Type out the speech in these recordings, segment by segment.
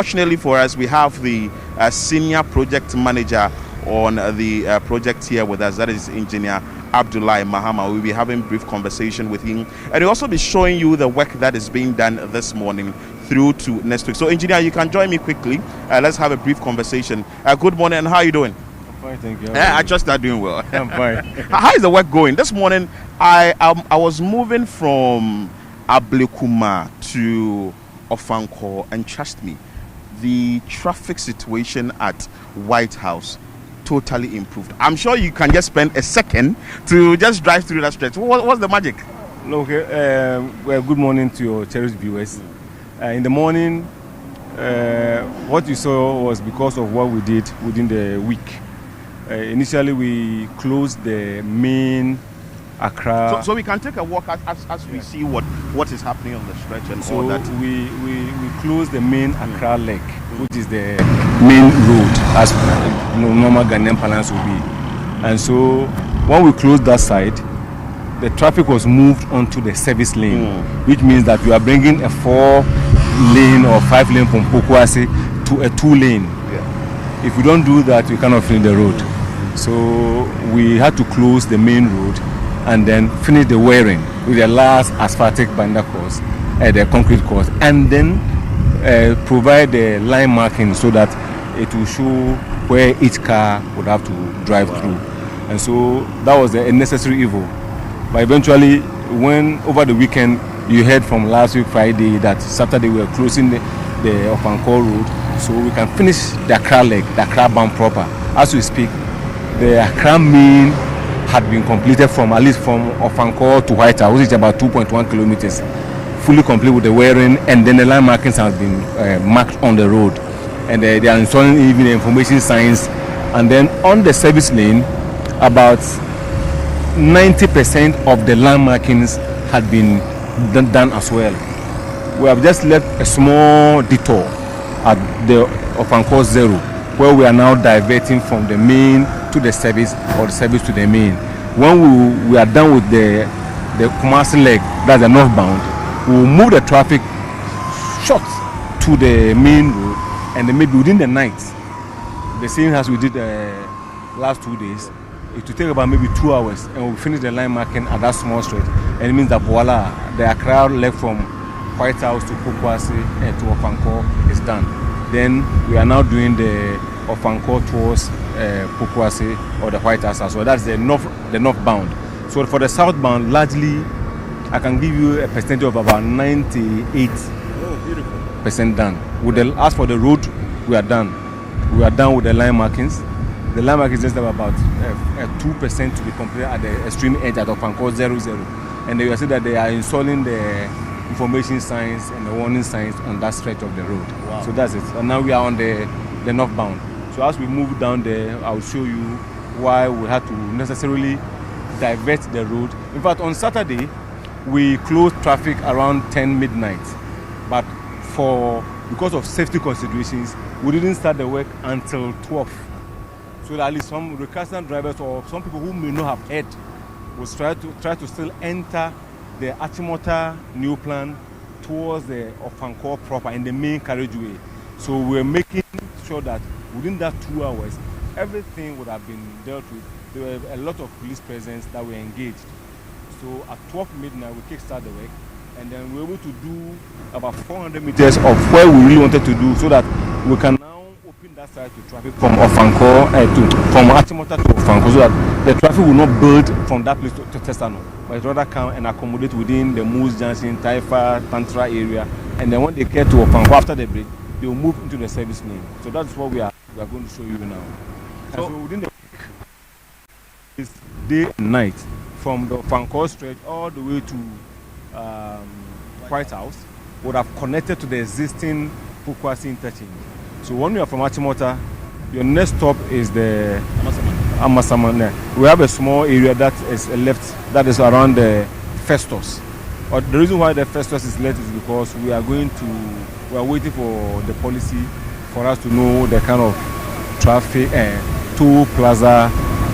Fortunately for us, we have the senior project manager on the project here with us. That is Engineer Abdulai Mahama. We'll be having a brief conversation with him, and we'll also be showing you the work that is being done this morning through to next week. So, Engineer, you can join me quickly. Let's have a brief conversation. Good morning, and how are you doing? I'm fine, thank you. I just started doing well. I'm fine. How is the work going? This morning, I was moving from Ablekuma to Ofankor, and trust me, the traffic situation at White House totally improved. I'm sure you can just spend a second to just drive through that stretch. What's the magic? Okay, well, good morning to your cherished viewers. In the morning, what you saw was because of what we did within the week. Initially, we closed the main Accra. So we can take a walk as we see what is happening on the stretch and so all that. We closed the main Accra leg, which is the main road, as normal Ghanaian parlance will be. And so when we closed that side, the traffic was moved onto the service lane, which means that we are bringing a 4-lane or 5-lane from Pokwase to a 2-lane. Yeah. If we don't do that, we cannot finish the road. So we had to close the main road and then finish the wiring with the last asphaltic binder course, the concrete course, and then provide the line marking so that it will show where each car would have to drive through. And so that was a necessary evil. But eventually, when over the weekend you heard from last week Friday that Saturday we were closing the Ofankor road, so we can finish the Accra leg, the Accra bound proper. As we speak, the Accra main had been completed from at least from Ofankor to White House, which is about 2.1 kilometers, fully complete with the wiring, and then the line markings have been marked on the road, and they are installing even information signs. And then on the service lane, about 90% of the line markings had been done as well. We have just left a small detour at the Ofankor Zero, where we are now diverting from the main to the service, or the service to the main. When we are done with the Kumasi leg, that's the northbound, we will move the traffic short to the main road, and then maybe within the night, the same as we did last 2 days, it will take about maybe 2 hours, and we'll finish the line marking at that small stretch. And it means that voila, the Accra leg from White House to Pokwase and to Ofankor is done. Then we are now doing the Ofankor towards Pokwase or the White House as well. That's the northbound. So for the southbound, largely, I can give you a percentage of about 98% done. As for the road, we are done. We are done with the line markings. The line markings just have about 2% to be completed at the extreme edge at Ofankor 00. And they say that they are installing the information signs and the warning signs on that stretch of the road. Wow. So that's it. And now we are on the northbound. So as we move down there, I'll show you why we had to necessarily divert the road. In fact, on Saturday, we closed traffic around 10 midnight. But because of safety considerations, we didn't start the work until 12. So that at least some recalcitrant drivers or some people who may not have heard will try to still enter the Achimota new plan towards the Ofankor proper in the main carriageway. So we're making sure that within that 2 hours, everything would have been dealt with. There were a lot of police presence that were engaged. So at 12 midnight, we kickstart the work, and then we were able to do about 400 meters of where we really wanted to do, so that we can now open that side to traffic from Ofankor from Achimota to Ofankor, so that the traffic will not build from that place to Testano, but rather come and accommodate within the Moose Junction, Taifa, Tantra area, and then when they get to Ofankor after the bridge, they will move into the service lane. So that's what we are going to show you now. So within the week, it's day and night, from the Ofankor stretch all the way to White House, would have connected to the existing Pokwase interchange. So when you are from Achimota, your next stop is the Amasaman. We have a small area that is left, that is around the Festus. But the reason why the Festus is left is because we are waiting for the policy for us to know the kind of traffic, toll plaza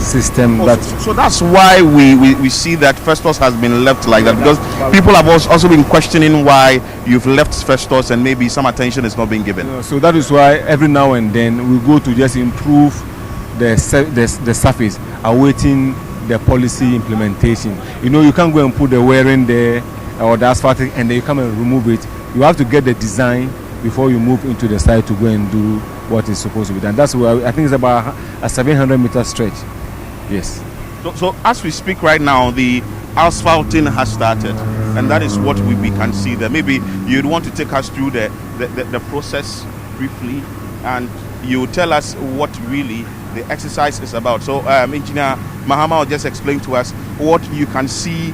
system. So that's why we see that Festus has been left like that, because people have also been questioning why you've left Festus and maybe some attention is not being given. So that is why every now and then we go to just improve the surface, awaiting the policy implementation. You can't go and put the wiring there or the asphalt and then you come and remove it. You have to get the design before you move into the site to go and do what is supposed to be done. That's why I think it's about a 700-meter stretch. Yes. So as we speak right now, the asphalting has started, and that is what we can see there. Maybe you'd want to take us through the process briefly, and you tell us what really the exercise is about. So Engineer Mahama will just explain to us what you can see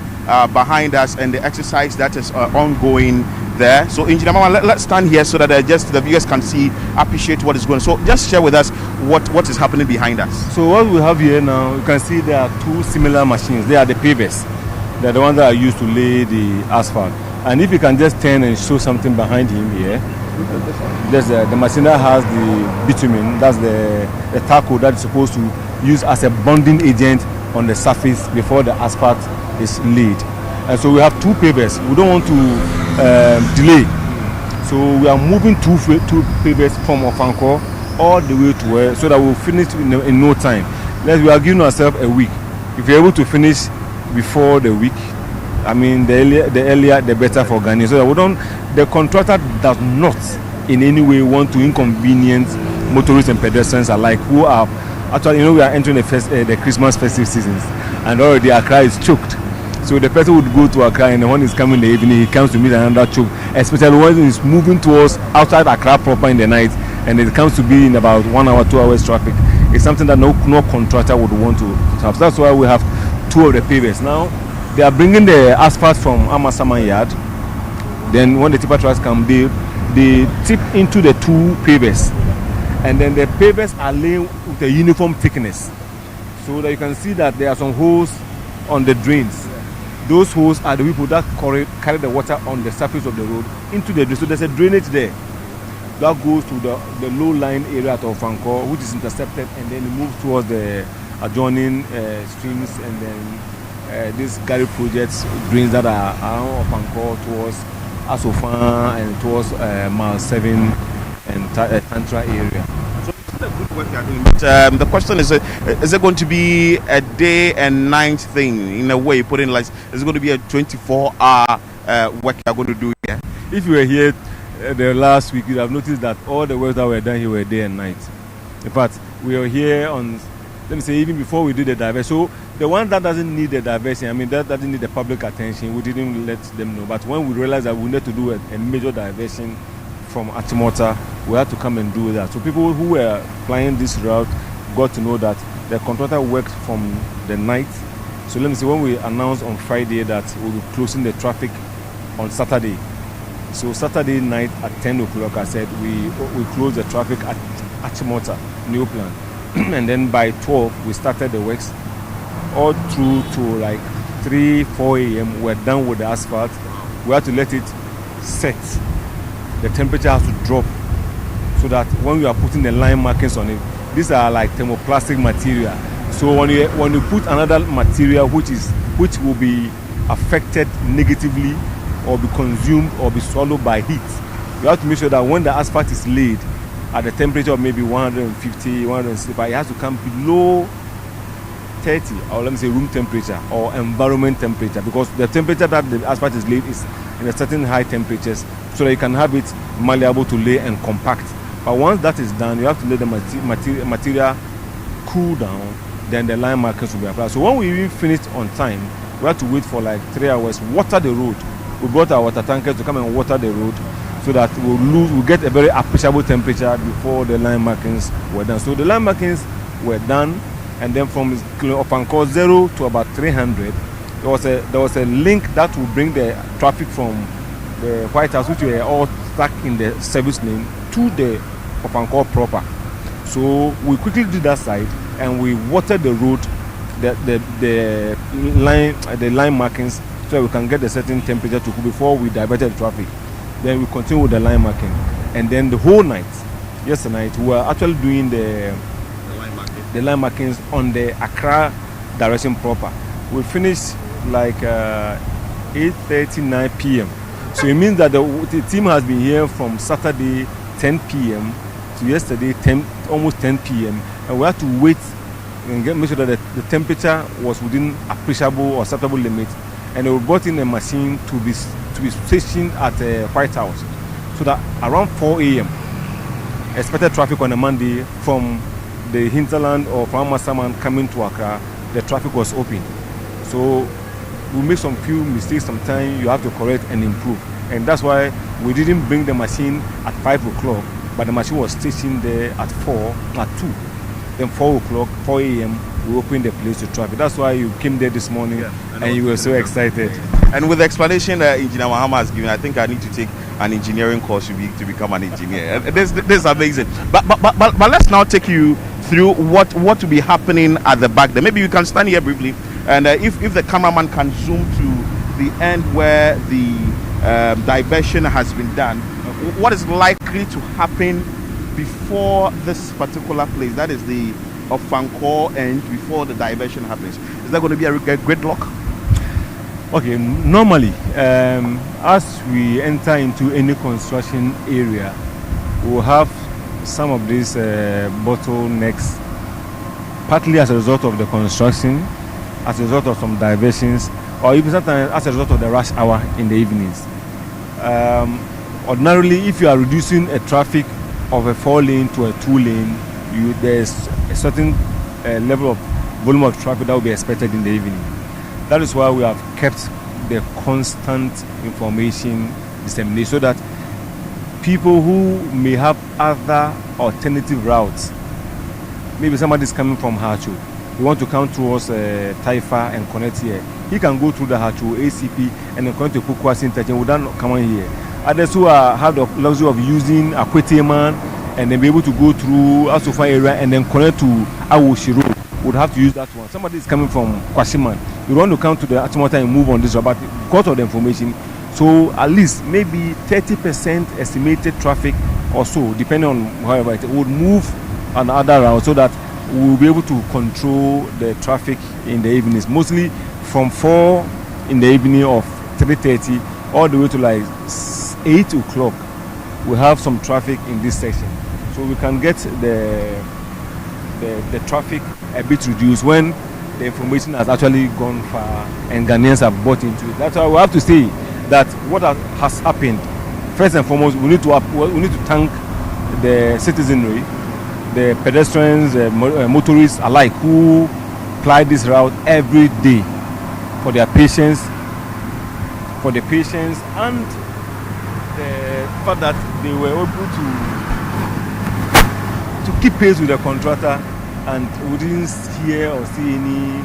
behind us and the exercise that is ongoing there. So Engineer Mahama, let's stand here so that just the viewers can appreciate what is going on. So just share with us what is happening behind us. So what we have here now, you can see there are two similar machines. They are the pavers. They're the ones that are used to lay the asphalt. And if you can just turn and show something behind him here, there's the machine that has the bitumen, that's the tackle that is supposed to use as a bonding agent on the surface before the asphalt is laid. And so we have two pavers. We don't want to delay. So we are moving two pavers from Ofankor all the way to where, so that we'll finish in no time. We are giving ourselves a week. If we're able to finish before the week, I mean, the earlier the better for Ghana. So that the contractor does not in any way want to inconvenience motorists and pedestrians alike who are actually, we are entering the Christmas festive seasons, and already Accra is choked. So the person would go to Accra, and when he's coming in the evening, he comes to meet another choke, especially when he's moving towards outside Accra proper in the night, and it comes to be in about 1 hour, 2 hours traffic. It's something that no contractor would want to have. So that's why we have two of the pavers. Now, they are bringing the asphalt from Amasaman Yard. Then when the tipper trucks come, they tip into the two pavers. And then the pavers are laid with a uniform thickness. So that you can see that there are some holes on the drains. Those holes are the people that carry the water on the surface of the road into the drain. So there's a drainage there that goes to the low-lying area of Ofankor, which is intercepted, and then it moves towards the adjoining streams, and then these Gary projects drains that are around Ofankor towards Asofan and towards Mile 7 and Tantra area. So it's a good work you're doing. But the question is it going to be a day and night thing in a way? Put in like, is it going to be a 24-hour work you're going to do here? If you were here the last week, you'd have noticed that all the work that were done here were day and night. In fact, we are here on, let me say, even before we did the diversion. So the one that doesn't need the diversion, I mean, that doesn't need the public attention, we didn't let them know. But when we realized that we need to do a major diversion from Achimota, we had to come and do that. So people who were flying this route got to know that the contractor worked from the night. So let me say, when we announced on Friday that we'll be closing the traffic on Saturday. So Saturday night at 10 o'clock, I said we closed the traffic at Achimota, New Plan. And then by 12, we started the works all through to like 3-4 a.m. We're done with the asphalt. We had to let it set. The temperature has to drop so that when we are putting the line markings on it, these are like thermoplastic material. So when you put another material which will be affected negatively or be consumed or be swallowed by heat, you have to make sure that when the asphalt is laid at the temperature of maybe 150, 160, it has to come below 30, or let me say room temperature or environment temperature, because the temperature that the asphalt is laid is in a certain high temperatures, so that you can have it malleable to lay and compact. But once that is done, you have to let the material cool down, then the line markers will be applied. So when we even finished on time, we had to wait for like 3 hours, water the road. We brought our water tankers to come and water the road so that we'll get a very appreciable temperature before the line markings were done. So the line markings were done, and then from Ofankor 0 to about 300, there was a link that will bring the traffic from the White House, which were all stuck in the service lane, to the Ofankor proper. So we quickly did that side, and we watered the road, the line markings, so we can get a certain temperature to cool before we diverted the traffic. Then we continue with the line marking, and then the whole night, yesterday night, we were actually doing the the line markings on the Accra direction proper. We finished like 8:39 p.m. So it means that the team has been here from Saturday 10 p.m. to yesterday almost 10 p.m. and we had to wait and make sure that the temperature was within appreciable or acceptable limit. And we brought in a machine to be stationed at the White House, so that around 4 a.m. expected traffic on a Monday from the hinterland or from Masaman coming to Accra, the traffic was open. So we make some few mistakes sometimes you have to correct and improve. And that's why we didn't bring the machine at 5 o'clock, but the machine was stationed there at 2. Then 4 o'clock, 4 a.m., we opened the place to traffic. That's why you came there this morning, and you were so excited. And with the explanation that Engineer Mahama has given, I think I need to take an engineering course to become an engineer. This is amazing. But let's now take you through what will be happening at the back there. Maybe you can stand here briefly, and if the cameraman can zoom to the end where the diversion has been done, what is likely to happen before this particular place, that is the Ofankor end, before the diversion happens? Is there going to be a gridlock? Okay, normally as we enter into any construction area, we'll have some of these bottlenecks, partly as a result of the construction, as a result of some diversions, or even sometimes as a result of the rush hour in the evenings. Ordinarily, if you are reducing a traffic of a 4-lane to a 2-lane, there's a certain level of volume of traffic that will be expected in the evening. That is why we have kept the constant information disseminated, so that people who may have other alternative routes, maybe somebody is coming from Hacho, we want to come towards Taifa and connect here, he can go through the Hacho ACP and then connect to Kukwasi interchange without coming here. Others who have the luxury of using Akweteman and then be able to go through Asofa area and then connect to Awoshi Road would have to use that one. Somebody is coming from Kwashiman, you want to come to the Achimota and move on this road, but because of the information, so at least maybe 30% estimated traffic or so, depending on however it would move on other routes, so that we will be able to control the traffic in the evenings, mostly from 4 in the evening of 3:30 all the way to like 8 o'clock. We have some traffic in this section, so we can get the traffic a bit reduced when the information has actually gone far and Ghanaians have bought into it. That's why we have to say that what has happened, first and foremost, we need to thank the citizenry, the pedestrians, motorists alike, who ply this route every day, for their patience, and the fact that they were able to keep pace with the contractor, and we didn't hear or see any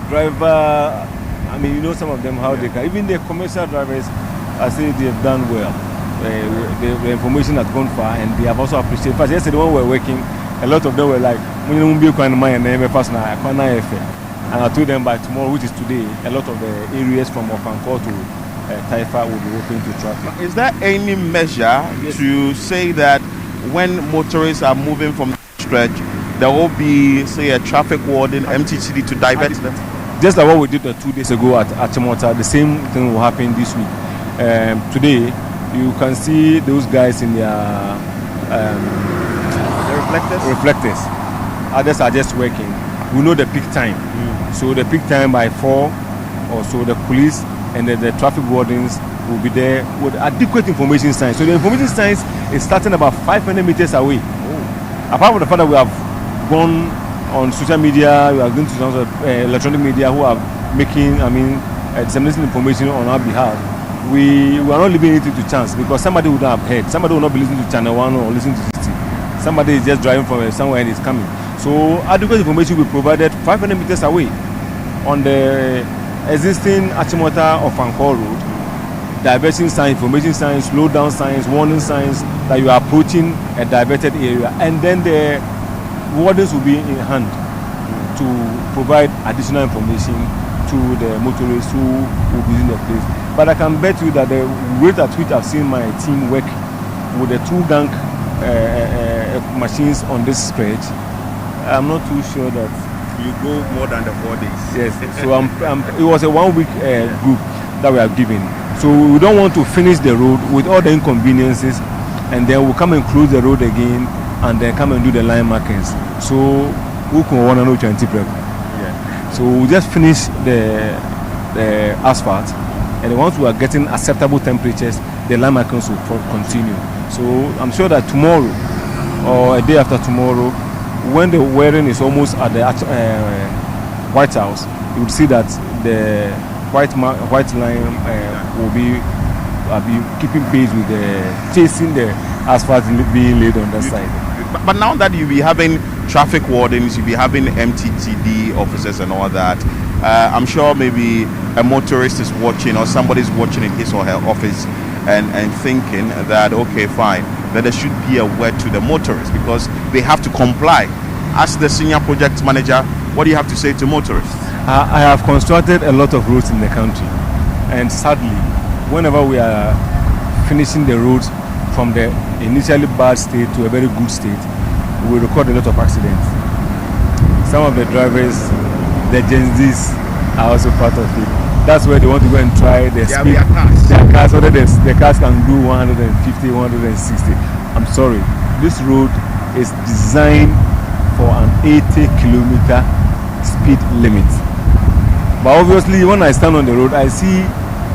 driver. I mean, you know, some of them how they can, even the commercial drivers, I say they have done well. The information has gone far, and they have also appreciated. First, yesterday when we were working, a lot of them were like, and I told them by tomorrow, which is today, a lot of the areas from Ofankor to Taifa will be open to traffic. Is there any measure to say that when motorists are moving from the stretch, there will be, say, a traffic warden, MTCD, to divert them? Just like what we did 2 days ago at Achimota, the same thing will happen this week. Today, you can see those guys in their reflectors. Others are just working. We know the peak time. So the peak time by 4 or so, the police and the traffic wardens will be there with adequate information signs. So the information signs is starting about 500 meters away. Apart from the fact that we have gone on social media, we are going to some electronic media who are making, disseminating information on our behalf. We are not leaving it to chance, because somebody would have heard, somebody will not be listening to ChannelOne or listening to CT. Somebody is just driving from somewhere and is coming. So adequate information will be provided 500 meters away on the existing Achimota Ofankor Road. Diversion signs, information signs, slow down signs, warning signs that you are approaching a diverted area, and then the wardens will be in hand to provide additional information to the motorists who will be in the place. But I can bet you that the rate at which I've seen my team work with the 2 gang machines on this stretch. I'm not too sure that you go more than the 4 days. Yes. So it was a 1 week group that we are giving. So we don't want to finish the road with all the inconveniences, and then we'll come and close the road again, and then come and do the line markings. So we can want to know 20 prep. Yeah. So we'll just finish the asphalt, and once we are getting acceptable temperatures, the line markings will continue. So I'm sure that tomorrow or a day after tomorrow, when the wearing is almost at the White House, you will see that the white line will be keeping pace with chasing the asphalt being laid on the side. But now that you'll be having traffic wardens, you'll be having MTTD officers and all that, I'm sure maybe a motorist is watching or somebody's watching in his or her office and thinking that, okay, fine, that there should be a word to the motorists because they have to comply. As the senior project manager, what do you have to say to motorists? I have constructed a lot of roads in the country, and sadly, whenever we are finishing the roads from the initially bad state to a very good state, we record a lot of accidents. Some of the drivers, the Gen Zs, are also part of it. That's where they want to go and try the speed. Their cars, whether the cars can do 150, 160. I'm sorry, this road is designed for an 80-kilometer speed limit. But obviously, when I stand on the road, I see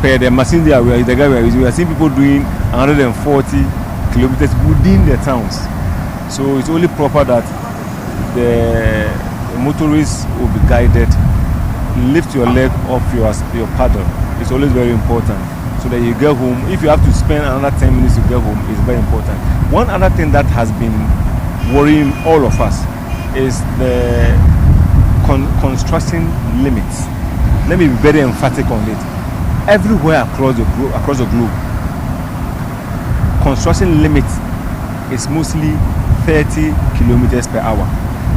the machine there, the guy we are using, we are seeing people doing 140 kilometers within the towns. So it's only proper that the motorists will be guided. Lift your leg off your paddle. It's always very important so that you get home. If you have to spend another 10 minutes to get home, it's very important. One other thing that has been worrying all of us is the construction limits. Let me be very emphatic on it. Everywhere across the globe, construction limit is mostly 30 kilometers per hour.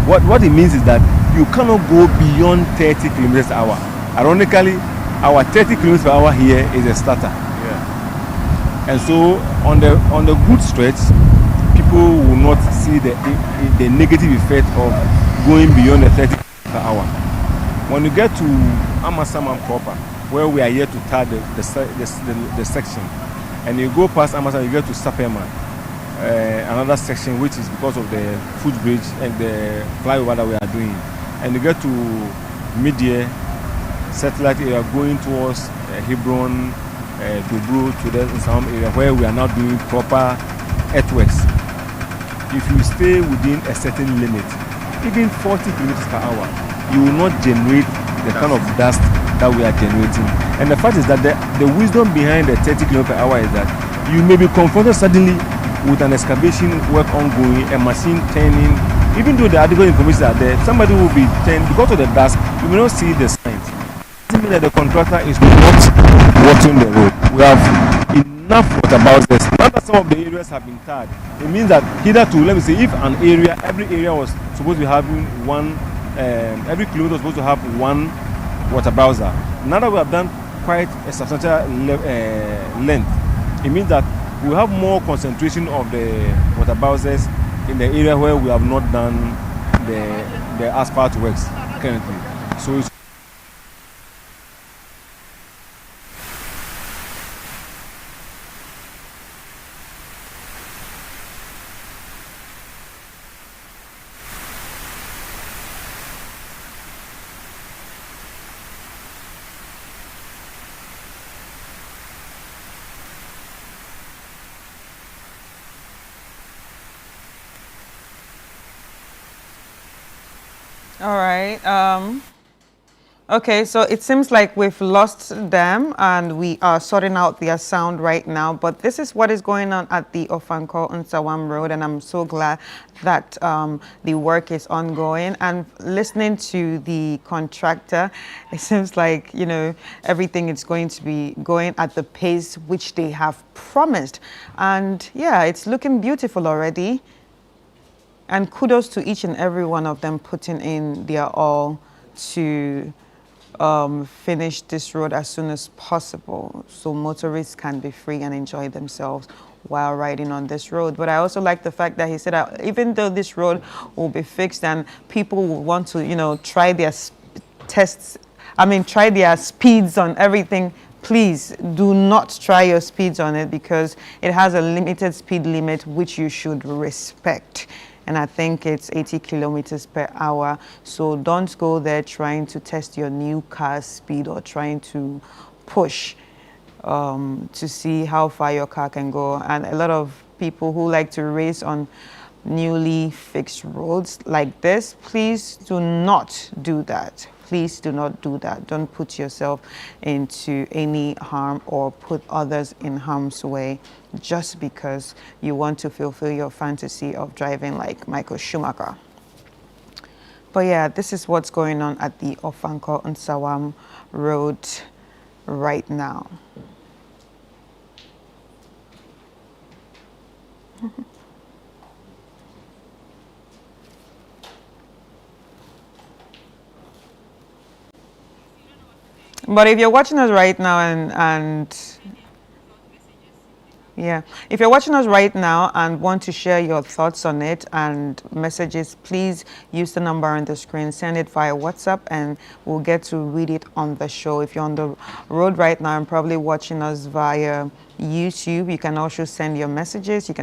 What it means is that you cannot go beyond 30 kilometers per hour. Ironically, our 30 kilometers per hour here is a starter. Yeah. And so on the good stretch, people will not see the negative effect of going beyond the 30 per hour. When you get to Amasaman proper, where we are here to tar the section, and you go past Amasaman, you get to Sapema, another section which is because of the footbridge and the flyover that we are doing, and you get to Mid-Year satellite area going towards Hebron, Dubro, to the Nsawam area where we are now doing proper earthworks. If you stay within a certain limit, even 40 kilometers per hour, you will not generate the kind of dust that we are generating. And the fact is that the wisdom behind the 30 kilometers per hour is that you may be confronted suddenly with an excavation work ongoing, a machine turning. Even though the adequate information are there, somebody will be turned because of the dust. You may not see the signs. It doesn't mean that the contractor is not watering the road. We have enough water about this. Now that some of the areas have been tarred, it means that hitherto, let me say, if an area, every area was supposed to be having one, every kilometer was supposed to have one water browser. Now that we have done quite a substantial length, it means that we have more concentration of the water browsers in the area where we have not done the asphalt works currently. So it's all right. Okay, so it seems like we've lost them and we are sorting out their sound right now, but this is what is going on at the Ofankor Nsawam Road, and I'm so glad that the work is ongoing. And listening to the contractor, it seems like, you know, everything is going to be going at the pace which they have promised. And yeah, it's looking beautiful already. And kudos to each and every one of them putting in their all to finish this road as soon as possible so motorists can be free and enjoy themselves while riding on this road. But I also like the fact that he said that even though this road will be fixed and people will want to, you know, try their try their speeds on everything, please do not try your speeds on it, because it has a limited speed limit which you should respect. And I think it's 80 kilometers per hour. So don't go there trying to test your new car's speed or trying to push to see how far your car can go. And a lot of people who like to race on newly fixed roads like this, please do not do that. Please do not do that. Don't put yourself into any harm or put others in harm's way just because you want to fulfill your fantasy of driving like Michael Schumacher. But yeah, this is what's going on at the Ofankor Nsawam Road right now. But if you're watching us right now yeah, if you're watching us right now and want to share your thoughts on it and messages, please use the number on the screen, send it via WhatsApp, and we'll get to read it on the show. If you're on the road right now and probably watching us via YouTube, you can also send your messages. You can